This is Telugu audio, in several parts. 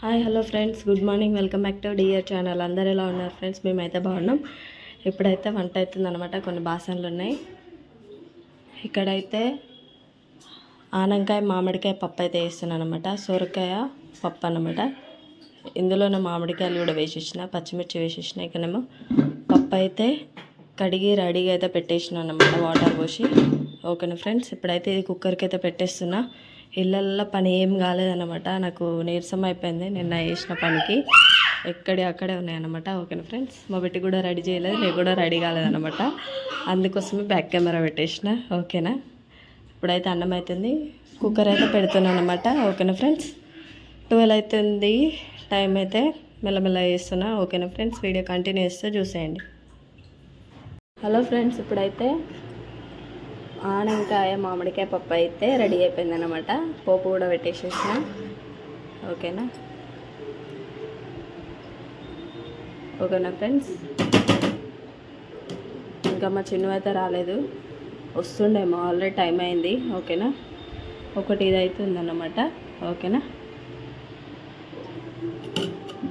Hi hello friends, good morning. Welcome back to dear channel. అందరు ఎలా ఉన్నారు ఫ్రెండ్స్? మేమైతే బాగున్నాం. ఇప్పుడైతే వంట అవుతుందన్నమాట. కొన్ని బాసనలు ఉన్నాయి. ఇక్కడైతే ఆనంకాయ మామిడికాయ పప్పు అయితే వేస్తున్నాను అనమాట. సొరకాయ పప్పు అన్నమాట. ఇందులోనే మామిడికాయలు కూడా వేసేసిన, పచ్చిమిర్చి వేసేసిన. ఇక్కడేమో పప్పు అయితే కడిగి రెడీగా అయితే పెట్టేసినాను అనమాట, వాటర్ పోసి. ఓకేనా ఫ్రెండ్స్, ఇప్పుడైతే ఇది కుక్కర్కి అయితే పెట్టేస్తున్నా. ఇళ్ళల్లో పని ఏం కాలేదన్నమాట. నాకు నీరసం అయిపోయింది నిన్న వేసిన పనికి. అక్కడే ఉన్నాయన్నమాట. ఓకేనా ఫ్రెండ్స్, మా బిడ్డ కూడా రెడీ చేయలేదు, నేను కూడా రెడీ కాలేదన్నమాట. అందుకోసమే బ్యాక్ కెమెరా పెట్టేసిన. ఓకేనా, ఇప్పుడైతే అన్నం అవుతుంది. కుక్కర్ అయితే పెడుతున్నాను అనమాట. ఓకేనా ఫ్రెండ్స్, 12 అవుతుంది టైం. అయితే మెల్లమెల్ల వేస్తున్నా. ఓకేనా ఫ్రెండ్స్, వీడియో కంటిన్యూ చేస్తే చూసేయండి. హలో ఫ్రెండ్స్, ఇప్పుడైతే ఆనకాయ మామిడికాయ పప్పు అయితే రెడీ అయిపోయింది అనమాట. పోపు కూడా పెట్టేసేసిన. ఓకేనా ఫ్రెండ్స్, ఇంకా మా చిన్న అయితే రాలేదు, వస్తుండేమో. ఆల్రెడీ టైం అయింది. ఓకేనా, ఒకటి ఇది అవుతుందన్నమాట. ఓకేనా,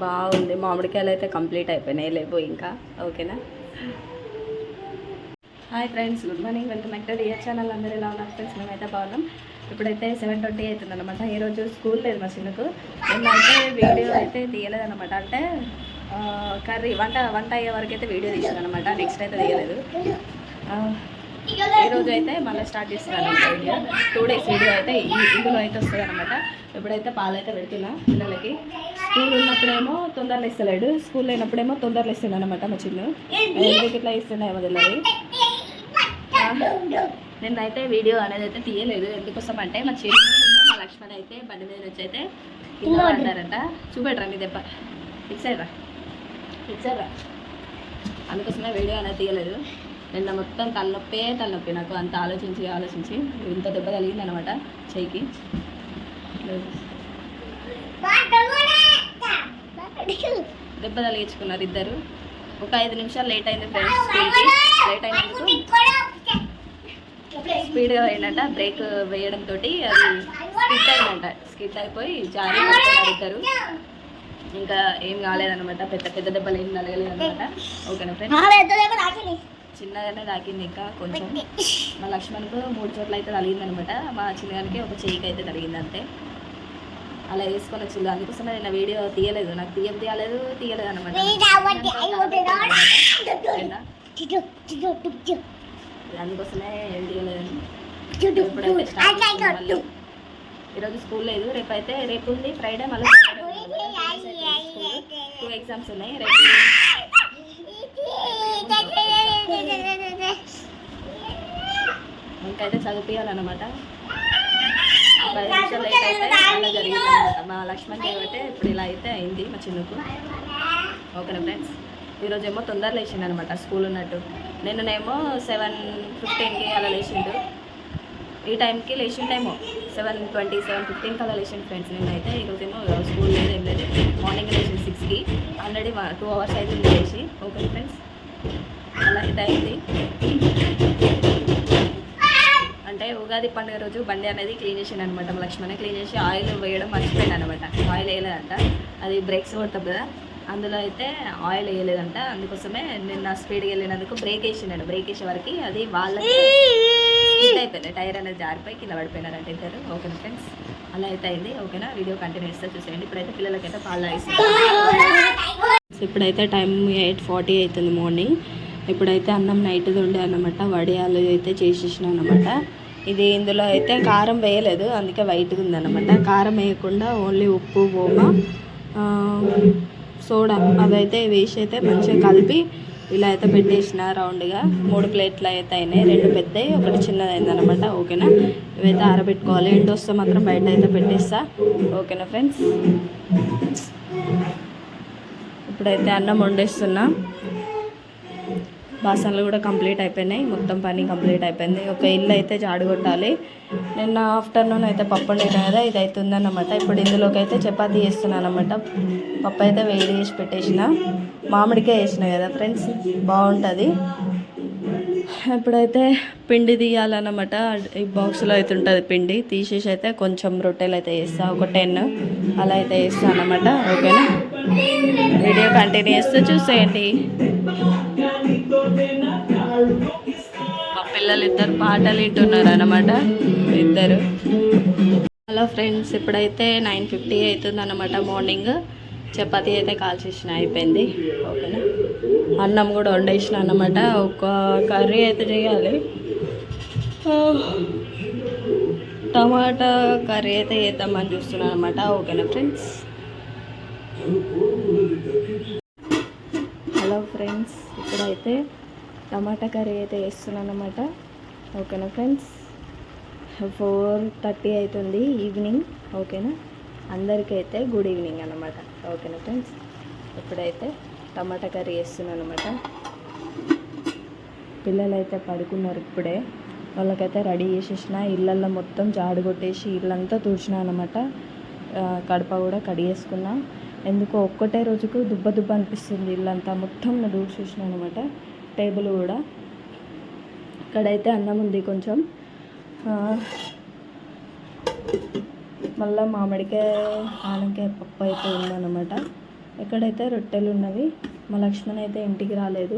బాగుంది. మామిడికాయలు అయితే కంప్లీట్ అయిపోయినాయి, లేవు ఇంకా. ఓకేనా, hi friends, good morning. Welcome back to dear channel. అందరూ ఎలా ఉన్నారు ఫ్రెండ్స్? మేమైతే బాగున్నాం. ఇప్పుడైతే 7:20 అవుతుంది అనమాట. ఈరోజు స్కూల్ లేదు మా చిన్నకు. నేనైతే వీడియో అయితే తీయలేదన్నమాట. అంటే కర్రీ వంట అయ్యే వరకు అయితే వీడియో తీసాను అనమాట. నెక్స్ట్ అయితే తీయలేదు. ఈరోజు అయితే మళ్ళీ స్టార్ట్ చేస్తున్నాను వీడియో. 2 days వీడియో అయితే ఇందులో అయితే వస్తుంది అనమాట. ఇప్పుడైతే పాలు అయితే పెడుతున్నా పిల్లలకి. స్కూల్ ఉన్నప్పుడేమో తొందరలు ఇస్తలేడు, స్కూల్ లేనప్పుడేమో తొందరలు ఇస్తుండ అనమాట మా చిన్న. ఎందుకు ఇట్లా ఇస్తున్నాయేమో తెలియదు. నేనైతే వీడియో అనేది అయితే తీయలేదు. ఎందుకోసం అంటే మా చిన్న మా లక్ష్మణ్ అయితే బండి మీద వచ్చి అయితే కింద పడ్డారంట. చూపెట్టరా మీ దెబ్బ, ఇచ్చారా. అందుకోసమే వీడియో అనేది తీయలేదు. నిన్న మొత్తం తలనొప్పి నాకు. అంత ఆలోచించి ఇంత దెబ్బ తగిలింది అనమాట చెయ్యికి. దెబ్బ తగిలించుకున్నారు ఇద్దరు. ఒక 5 నిమిషాలు లేట్ అయింది ఫ్రెండ్స్. లేట్ అయినందుకు స్పీడ్గా పోయిందంట. బ్రేక్ వేయడంతో అది స్కిడ్ అయిపోయి జారి పడుతున్నారు ఇద్దరు. ఇంకా ఏం కాలేదనమాట, పెద్ద దెబ్బలు ఏం తగలేదు అనమాట. ఓకేనా ఫ్రెండ్స్, చిన్నగానే తాకింది. ఇంకా కొంచెం మా లక్ష్మణ్కు 3 చోట్ల అయితే తగిలిందనమాట. మా చిన్నగానికి ఒక చెయ్యికి అయితే తగిలింది అంతే. అలా వేసుకొని వచ్చింది. అందుకోసం నేను వీడియో తీయలేదు. నాకు తీయలేదు అనమాట. అందుకోసమే వీడియో లేదు. ఇప్పుడైతే స్టార్ట్. ఈరోజు స్కూల్ లేదు, రేపు ఉంది ఫ్రైడే. మళ్ళీ 2 ఎగ్జామ్స్ ఉన్నాయి రేపు. ఇంకైతే చదివించాలన్నమాట. 10 నిమిషాలు లేట్ అయితే అలా జరిగిందన్నమాట. మా లక్ష్మణ్ అయితే ఇప్పుడు ఇలా అయితే అయింది మా చిన్నకు. ఓకేనా ఫ్రెండ్స్, ఈరోజు ఏమో తొందర లేచిండు అనమాట స్కూల్ ఉన్నట్టు. నిన్ననేమో 7:15కి అలా లేచిండు. ఈ టైంకి లేచిండేమో 7:20, 7:15కి అలా లేచిండు ఫ్రెండ్స్. నేనైతే ఈరోజేమో స్కూల్ లేదు, ఏం లేదు. మార్నింగ్ లేచిండు 6కి. ఆల్రెడీ 2 hours అవుతుంది లేచి. ఓకే ఫ్రెండ్స్, అలా అయితే అయింది. అంటే ఉగాది పండుగ రోజు బండి అనేది క్లీన్ చేసాను అనమాట. మా లక్ష్మణ్ క్లీన్ చేసి ఆయిల్ వేయడం మర్చిపోయాను అనమాట. ఆయిల్ వేయలేదంట, అది బ్రేక్స్ కొడతాం కదా, అందులో అయితే ఆయిల్ వేయలేదంట. అందుకోసమే నిన్న స్పీడ్గా వెళ్ళినందుకు బ్రేక్ వేసినాడు. బ్రేక్ వేసే వరకు అది వాళ్ళకి అయిపోయింది. టైర్ అనేది జారిపోయి కింద పడిపోయినారంట ఇద్దరు. ఓకేనా ఫ్రెండ్స్, అలా అయితే అయింది. ఓకేనా, వీడియో కంటిన్యూ చేస్తే చూసేయండి. ఇప్పుడైతే పిల్లలకైతే పాలు తాగిస్తాను. ఇప్పుడైతే టైం 8:40 అవుతుంది మార్నింగ్. ఇప్పుడైతే అన్నం నైట్ది ఉండే అన్నమాట. వడియాలు అయితే చేసేసిన అనమాట. ఇది ఇందులో అయితే కారం వేయలేదు, అందుకే వైట్గా ఉందన్నమాట. కారం వేయకుండా ఓన్లీ ఉప్పు, ఓమ, సోడా అవైతే వేసి అయితే మంచిగా కలిపి ఇలా అయితే పెట్టేసిన రౌండ్గా. 3 ప్లేట్లు అయితే అయినాయి. 2 పెద్దవి, 1 చిన్నది అయిందనమాట. ఓకేనా, ఇవైతే ఆరబెట్టుకోవాలి. ఎండ వస్తే మాత్రం బయట అయితే పెట్టేస్తా. ఓకేనా ఫ్రెండ్స్, ఇప్పుడైతే అన్నం వండేస్తున్నా. బాసనలు కూడా కంప్లీట్ అయిపోయినాయి. మొత్తం పని కంప్లీట్ అయిపోయింది. ఒక ఇల్లు అయితే జాడు కొట్టాలి. నిన్న ఆఫ్టర్నూన్ అయితే పప్పు వండినా కదా, ఇది అయితే ఉందన్నమాట. ఇప్పుడు ఇందులోకి అయితే చపాతీ చేస్తున్నాను అనమాట. పప్పు అయితే వేడి చేసి పెట్టేసిన. మామిడికాయ వేసిన కదా ఫ్రెండ్స్, బాగుంటుంది. ఇప్పుడైతే పిండి తీయాలన్నమాట. ఈ బాక్స్లో అయితే ఉంటుంది పిండి. తీసేసి అయితే కొంచెం రొట్టెలు అయితే వేస్తా, ఒక 10 అలా అయితే వేస్తాను అన్నమాట. ఓకేనా, వీడియో కంటిన్యూ చేస్తే చూసేయండి. మా పిల్లలు ఇద్దరు పాటలు వింటున్నారు అన్నమాట, ఇద్దరు. హలో ఫ్రెండ్స్, ఇప్పుడైతే 9:50 అవుతుంది అన్నమాట. మార్నింగ్ చపాతీ అయితే కాల్చేసిన అయిపోయింది. ఓకేనా, అన్నం కూడా వండేసిన అన్నమాట. ఒక కర్రీ అయితే చేయాలి, టమాటా కర్రీ అయితే చేద్దామని చూస్తున్నాను అనమాట. ఓకేనా ఫ్రెండ్స్. హలో ఫ్రెండ్స్, ఇప్పుడైతే టమాటా కర్రీ అయితే వేస్తున్నాను అనమాట. ఓకేనా ఫ్రెండ్స్, 4:30 అవుతుంది ఈవినింగ్. ఓకేనా, అందరికైతే గుడ్ ఈవినింగ్ అన్నమాట. ఓకేనా ఫ్రెండ్స్, ఇప్పుడైతే టమాటా కర్రీ వేస్తున్నాను అనమాట. పిల్లలు అయితే పడుకున్నారు ఇప్పుడే. వాళ్ళకైతే రెడీ చేసేసిన, ఇళ్ళల్లో మొత్తం జాడు కొట్టేసి ఇల్లంతా తుడిచిన అనమాట. కడప కూడా కడిగేసుకున్నా. ఎందుకో ఒక్కటే రోజుకు దుబ్బ దుబ్బ అనిపిస్తుంది ఇల్లంతా. మొత్తం దూడ్చేసిన అనమాట. టేబుల్ కూడా. ఇక్కడైతే అన్నం ఉంది కొంచెం, మళ్ళీ మామిడికాయ ఆనకాయ పప్పు అయితే ఉందన్నమాట. ఇక్కడైతే రొట్టెలు ఉన్నవి. మా లక్ష్మణ్ అయితే ఇంటికి రాలేదు,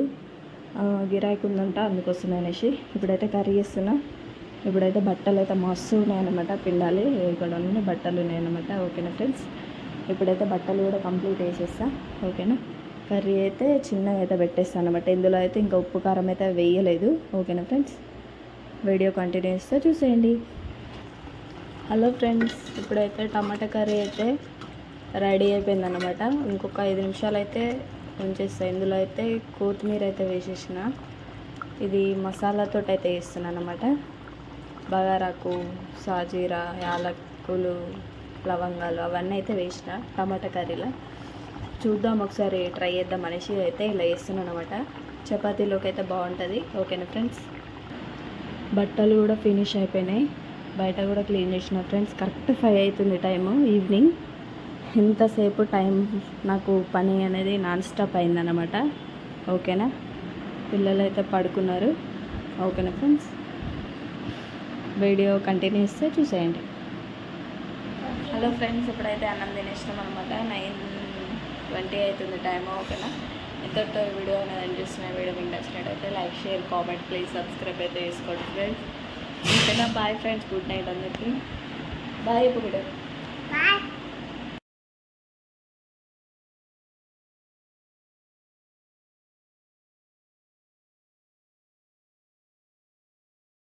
గిరాకీ ఉందంట, అందుకోసం అనేసి ఇప్పుడైతే కర్రీ చేస్తున్నా. ఇప్పుడైతే బట్టలు అయితే మస్తు ఉన్నాయన్నమాట, పిండాలి. ఇక్కడ ఉన్న బట్టలు ఉన్నాయన్నమాట. ఓకేనా ఫ్రెండ్స్, ఇప్పుడైతే బట్టలు కూడా కంప్లీట్ వేసేస్తా. ఓకేనా, కర్రీ అయితే చిన్నగా అయితే పెట్టేస్తాను అనమాట. ఇందులో అయితే ఇంకా ఉప్పు కారం అయితే వేయలేదు. ఓకేనా ఫ్రెండ్స్, వీడియో కంటిన్యూ చేస్తే చూసేయండి. హలో ఫ్రెండ్స్, ఇప్పుడైతే టమాటా కర్రీ అయితే రెడీ అయిపోయిందన్నమాట. ఇంకొక 5 నిమిషాలు అయితే ఉంచేస్తాను. ఇందులో అయితే కొత్తిమీర అయితే వేసేసిన. ఇది మసాలాతో అయితే వేస్తున్నాను అనమాట. బగారాకు, సాజీరా, యాలకులు, లవంగాలు అవన్నీ అయితే వేసిన టమాటా కర్రీలో. చూద్దాం ఒకసారి, ట్రై చేద్దాం అనేసి అయితే ఇలా వేస్తున్నాను అనమాట. చపాతీలోకి అయితే బాగుంటుంది. ఓకేనా ఫ్రెండ్స్, బట్టలు కూడా ఫినిష్ అయిపోయినాయి. బయట కూడా క్లీన్ చేసిన ఫ్రెండ్స్. కరెక్ట్ 5 అవుతుంది టైము, ఈవినింగ్. ఇంతసేపు టైం నాకు పని అనేది నాన్ స్టాప్ అయిందన్నమాట. ఓకేనా, పిల్లలు అయితే పడుకున్నారు. ఓకేనా ఫ్రెండ్స్, వీడియో కంటిన్యూ చేస్తే చూసేయండి. హలో ఫ్రెండ్స్, ఇప్పుడైతే అన్నం తినేసినాం అనమాట. 9:20 అవుతుంది టైము. ఓకేనా, ఇంతటితో వీడియో అనేది ఎండ్ చేస్తున్నాను. వీడియో మీకు నచ్చినట్టయితే like, share, comment, please subscribe అయితే చేసుకోండి ఫ్రెండ్స్. ఓకేనా, బాయ్ ఫ్రెండ్స్, గుడ్ నైట్ అందరికీ. బాయ్. ఇప్పుడు